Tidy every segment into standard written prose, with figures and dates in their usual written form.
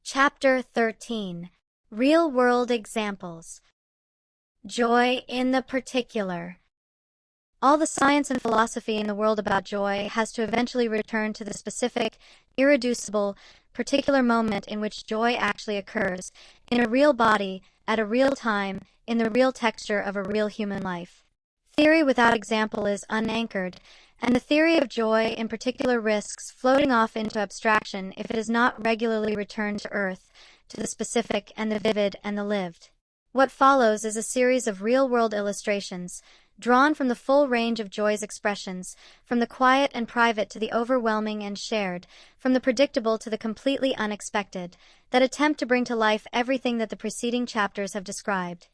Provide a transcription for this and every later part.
Chapter 13. Real-World Examples. Joy in the particular. All the science and philosophy in the world about joy has to eventually return to the specific, irreducible, particular moment in which joy actually occurs, in a real body, at a real time, in the real texture of a real human life. Theory without example is unanchored, and the theory of joy in particular risks floating off into abstraction if it is not regularly returned to earth, to the specific and the vivid and the lived. What follows is a series of real-world illustrations, drawn from the full range of joy's expressions, from the quiet and private to the overwhelming and shared, from the predictable to the completely unexpected, that attempt to bring to life everything that the preceding chapters have described.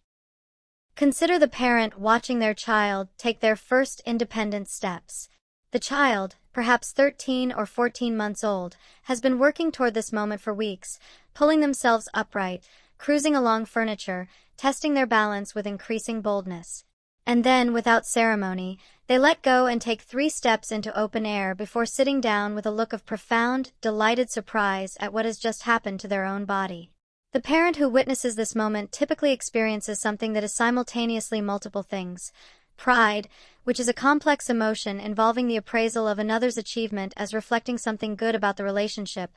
Consider the parent watching their child take their first independent steps. The child, perhaps 13 or 14 months old, has been working toward this moment for weeks, pulling themselves upright, cruising along furniture, testing their balance with increasing boldness. And then, without ceremony, they let go and take 3 steps into open air before sitting down with a look of profound, delighted surprise at what has just happened to their own body. The parent who witnesses this moment typically experiences something that is simultaneously multiple things. Pride, which is a complex emotion involving the appraisal of another's achievement as reflecting something good about the relationship.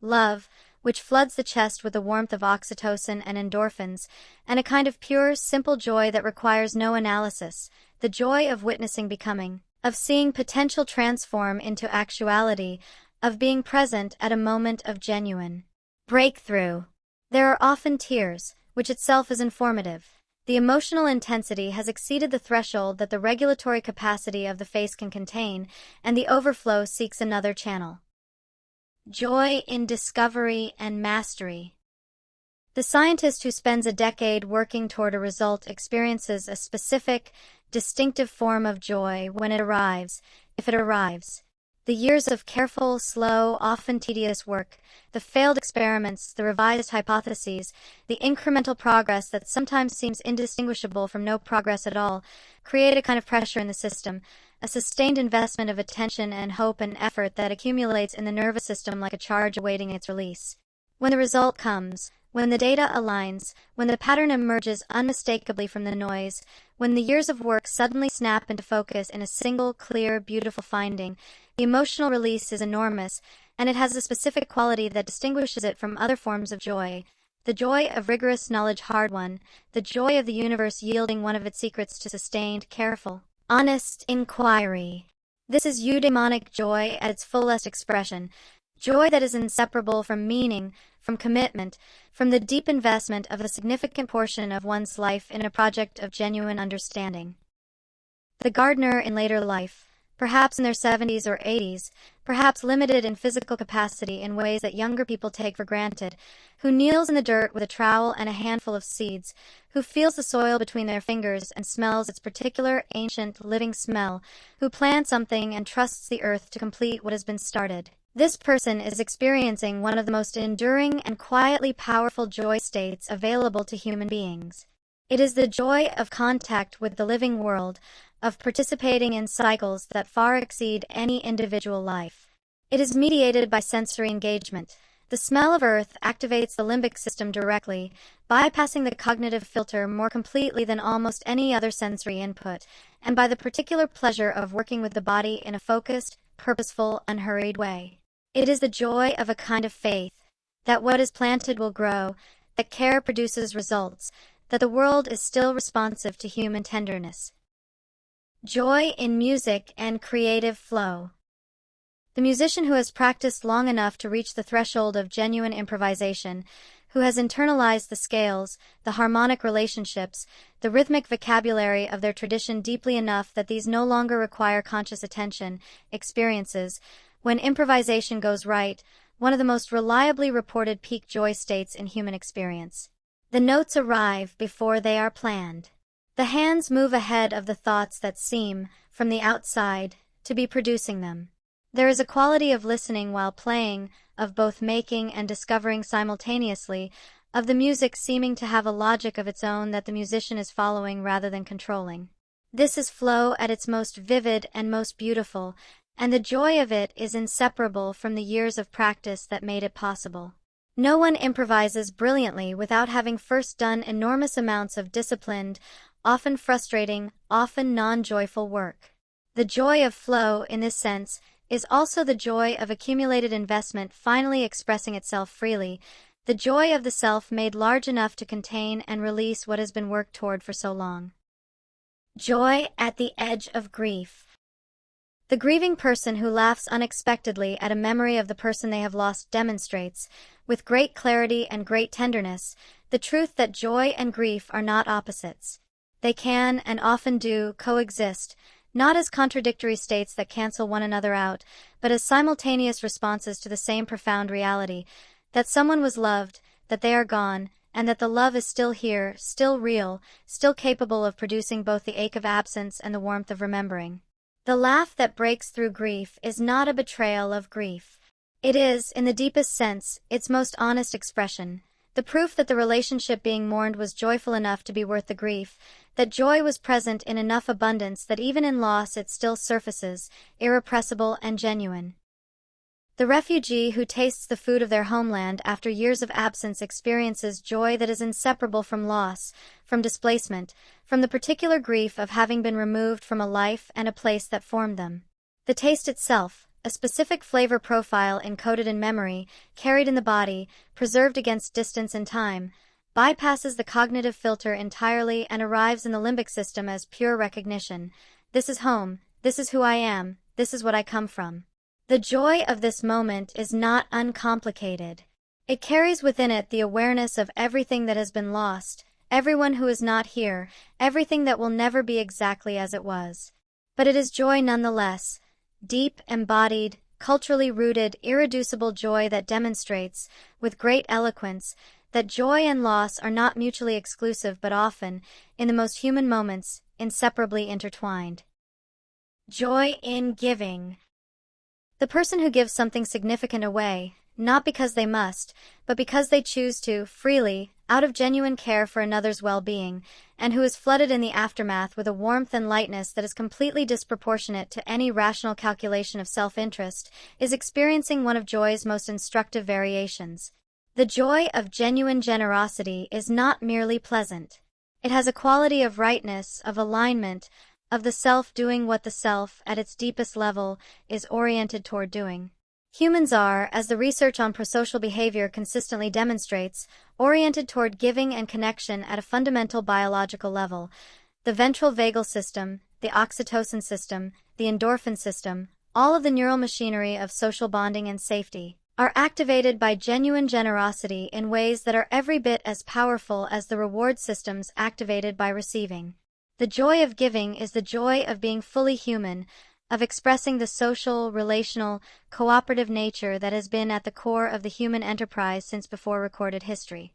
Love, which floods the chest with the warmth of oxytocin and endorphins, and a kind of pure, simple joy that requires no analysis, the joy of witnessing becoming, of seeing potential transform into actuality, of being present at a moment of genuine breakthrough. There are often tears, which itself is informative. The emotional intensity has exceeded the threshold that the regulatory capacity of the face can contain, and the overflow seeks another channel. Joy in discovery and mastery. The scientist who spends a decade working toward a result experiences a specific, distinctive form of joy when it arrives, if it arrives. The years of careful, slow, often tedious work, the failed experiments, the revised hypotheses, the incremental progress that sometimes seems indistinguishable from no progress at all, create a kind of pressure in the system, a sustained investment of attention and hope and effort that accumulates in the nervous system like a charge awaiting its release. When the result comes, when the data aligns, when the pattern emerges unmistakably from the noise, when the years of work suddenly snap into focus in a single, clear, beautiful finding, the emotional release is enormous, and it has a specific quality that distinguishes it from other forms of joy. The joy of rigorous knowledge hard-won, the joy of the universe yielding one of its secrets to sustained, careful, honest inquiry. This is eudaimonic joy at its fullest expression, joy that is inseparable from meaning, from commitment, from the deep investment of a significant portion of one's life in a project of genuine understanding. The gardener in later life, perhaps in their 70s or 80s, perhaps limited in physical capacity in ways that younger people take for granted, who kneels in the dirt with a trowel and a handful of seeds, who feels the soil between their fingers and smells its particular ancient living smell, who plants something and trusts the earth to complete what has been started. This person is experiencing one of the most enduring and quietly powerful joy states available to human beings. It is the joy of contact with the living world, of participating in cycles that far exceed any individual life. It is mediated by sensory engagement. The smell of earth activates the limbic system directly, bypassing the cognitive filter more completely than almost any other sensory input, and by the particular pleasure of working with the body in a focused, purposeful, unhurried way. It is the joy of a kind of faith, that what is planted will grow, that care produces results, that the world is still responsive to human tenderness. Joy in music and creative flow. The musician who has practiced long enough to reach the threshold of genuine improvisation, who has internalized the scales, the harmonic relationships, the rhythmic vocabulary of their tradition deeply enough that these no longer require conscious attention, experiences, when improvisation goes right, one of the most reliably reported peak joy states in human experience. The notes arrive before they are planned. The hands move ahead of the thoughts that seem, from the outside, to be producing them. There is a quality of listening while playing, of both making and discovering simultaneously, of the music seeming to have a logic of its own that the musician is following rather than controlling. This is flow at its most vivid and most beautiful, and the joy of it is inseparable from the years of practice that made it possible. No one improvises brilliantly without having first done enormous amounts of disciplined, often frustrating, often non-joyful work. The joy of flow, in this sense, is also the joy of accumulated investment finally expressing itself freely, the joy of the self made large enough to contain and release what has been worked toward for so long. Joy at the edge of grief. The grieving person who laughs unexpectedly at a memory of the person they have lost demonstrates, with great clarity and great tenderness, the truth that joy and grief are not opposites. They can, and often do, coexist, not as contradictory states that cancel one another out, but as simultaneous responses to the same profound reality, that someone was loved, that they are gone, and that the love is still here, still real, still capable of producing both the ache of absence and the warmth of remembering. The laugh that breaks through grief is not a betrayal of grief. It is, in the deepest sense, its most honest expression, the proof that the relationship being mourned was joyful enough to be worth the grief, that joy was present in enough abundance that even in loss it still surfaces, irrepressible and genuine. The refugee who tastes the food of their homeland after years of absence experiences joy that is inseparable from loss, from displacement, from the particular grief of having been removed from a life and a place that formed them. The taste itself, a specific flavor profile encoded in memory, carried in the body, preserved against distance and time, bypasses the cognitive filter entirely and arrives in the limbic system as pure recognition. This is home, this is who I am, this is what I come from. The joy of this moment is not uncomplicated. It carries within it the awareness of everything that has been lost, everyone who is not here, everything that will never be exactly as it was. But it is joy nonetheless, deep, embodied, culturally rooted, irreducible joy that demonstrates, with great eloquence, that joy and loss are not mutually exclusive but often, in the most human moments, inseparably intertwined. Joy in giving. The person who gives something significant away, not because they must, but because they choose to, freely, out of genuine care for another's well-being, and who is flooded in the aftermath with a warmth and lightness that is completely disproportionate to any rational calculation of self-interest, is experiencing one of joy's most instructive variations. The joy of genuine generosity is not merely pleasant. It has a quality of rightness, of alignment, of the self doing what the self, at its deepest level, is oriented toward doing. Humans are, as the research on prosocial behavior consistently demonstrates, oriented toward giving and connection at a fundamental biological level. The ventral vagal system, the oxytocin system, the endorphin system, all of the neural machinery of social bonding and safety, are activated by genuine generosity in ways that are every bit as powerful as the reward systems activated by receiving. The joy of giving is the joy of being fully human, of expressing the social, relational, cooperative nature that has been at the core of the human enterprise since before recorded history.